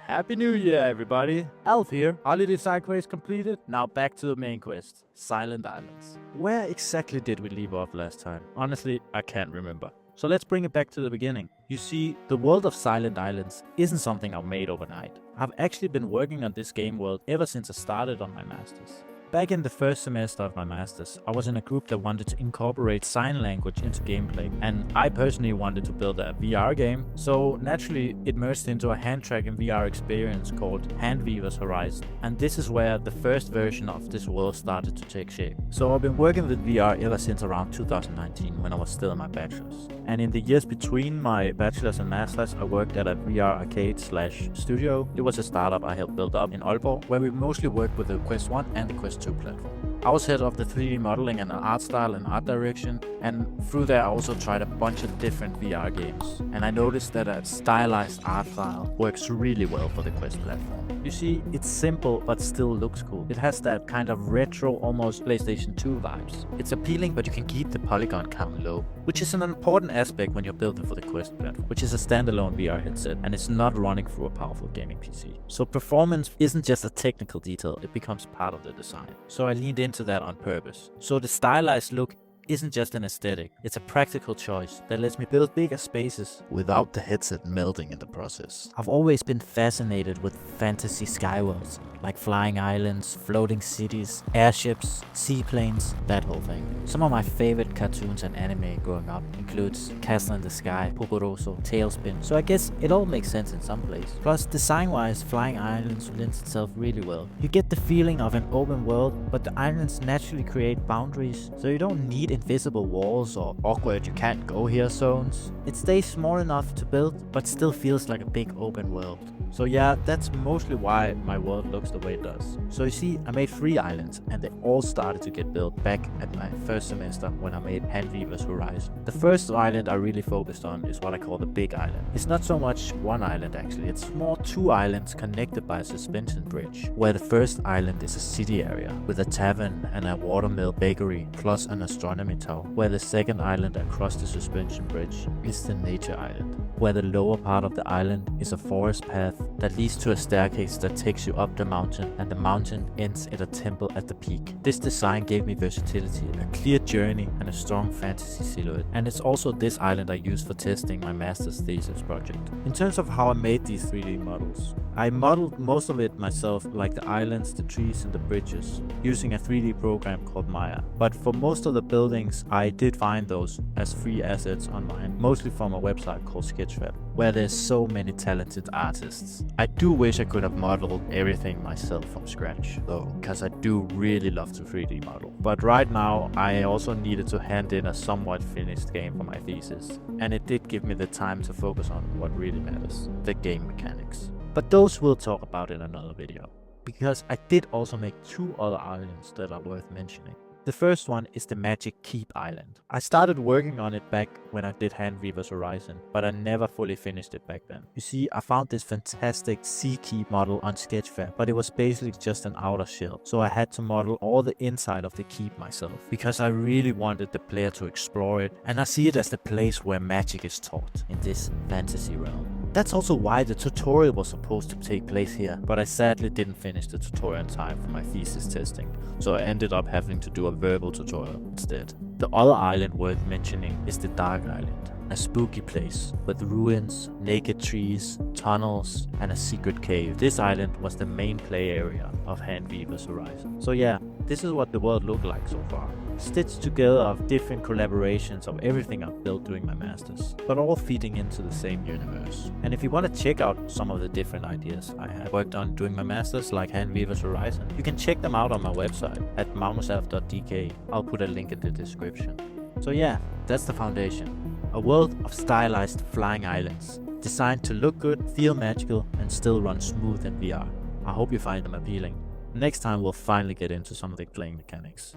Happy New Year, everybody! Alf here. Holiday side quest completed. Now back to the main quest, Silent Islands. Where exactly did we leave off last time? Honestly, I can't remember. So let's bring it back to the beginning. You see, the world of Silent Islands isn't something I made overnight. I've actually been working on this game world ever since I started on my masters. Back in the first semester of my masters, I was in a group that wanted to incorporate sign language into gameplay, and I personally wanted to build a VR game, so naturally it merged into a hand-tracking VR experience called Hand Weaver's Horizon, and this is where the first version of this world started to take shape. So I've been working with VR ever since around 2019 when I was still in my bachelor's. And in the years between my bachelor's and masters, I worked at a VR arcade/studio. It was a startup I helped build up in Aalborg, where we mostly worked with the Quest 1 and the Quest 2 platform. I was head of the 3D modeling and art style and art direction, and through there I also tried a bunch of different VR games. And I noticed that a stylized art style works really well for the Quest platform. You see, it's simple but still looks cool. It has that kind of retro, almost PlayStation 2 vibes. It's appealing, but you can keep the polygon count low, which is an important aspect when you're building for the Quest platform, which is a standalone VR headset and it's not running through a powerful gaming PC. So performance isn't just a technical detail, it becomes part of the design. So I leaned into that on purpose. So the stylized look isn't just an aesthetic, it's a practical choice that lets me build bigger spaces without the headset melting in the process. I've always been fascinated with fantasy skyworlds, like flying islands, floating cities, airships, seaplanes, that whole thing. Some of my favorite cartoons and anime growing up includes Castle in the Sky, Puporoso, Tailspin, so I guess it all makes sense in some place. Plus, design-wise, flying islands lends itself really well. You get the feeling of an open world, but the islands naturally create boundaries, so you don't need invisible walls or awkward you can't go here zones. It stays small enough to build, but still feels like a big open world. So yeah, that's mostly why my world looks the way it does. So you see, I made 3 islands and they all started to get built back at my first semester when I made Hand Weaver's Horizon. The first island I really focused on is what I call the big island. It's not so much one island actually, it's more 2 islands connected by a suspension bridge, where the first island is a city area with a tavern and a watermill bakery plus an astronomy tower, where the second island across the suspension bridge is the nature island, where the lower part of the island is a forest path that leads to a staircase that takes you up the mountain, and the mountain ends at a temple at the peak. This design gave me versatility, a clear journey and a strong fantasy silhouette, and it's also this island I used for testing my master's thesis project. In terms of how I made these 3D models, I modeled most of it myself, like the islands, the trees and the bridges, using a 3D program called Maya. But for most of the buildings I did find those as free assets online, mostly from a website called Sketchfab, where there's so many talented artists. I do wish I could have modeled everything myself from scratch though, because I do really love to 3D model. But right now I also needed to hand in a somewhat finished game for my thesis, and it did give me the time to focus on what really matters, the game mechanics. But those we'll talk about in another video, because I did also make 2 other islands that are worth mentioning. The first one is the Magic Keep Island. I started working on it back when I did Hand Weaver's Horizon, but I never fully finished it back then. You see, I found this fantastic sea keep model on Sketchfab, but it was basically just an outer shell, so I had to model all the inside of the keep myself, because I really wanted the player to explore it, and I see it as the place where magic is taught in this fantasy realm. That's also why the tutorial was supposed to take place here, but I sadly didn't finish the tutorial in time for my thesis testing, so I ended up having to do a verbal tutorial instead. The other island worth mentioning is the Dark Island, a spooky place with ruins, naked trees, tunnels and a secret cave. This island was the main play area of Hand Weaver's Horizon. So yeah, this is what the world looked like so far. Stitched together of different collaborations of everything I've built during my masters, but all feeding into the same universe. And if you want to check out some of the different ideas I have worked on during my masters, like Hand Weaver's Horizon, you can check them out on my website at magnusalf.dk. I'll put a link in the description. So yeah, that's the foundation. A world of stylized flying islands, designed to look good, feel magical, and still run smooth in VR. I hope you find them appealing. Next time we'll finally get into some of the playing mechanics.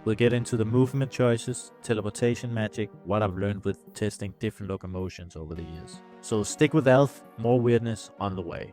We'll get into the movement choices, teleportation magic, what I've learned with testing different locomotions over the years. So stick with Alf, more weirdness on the way.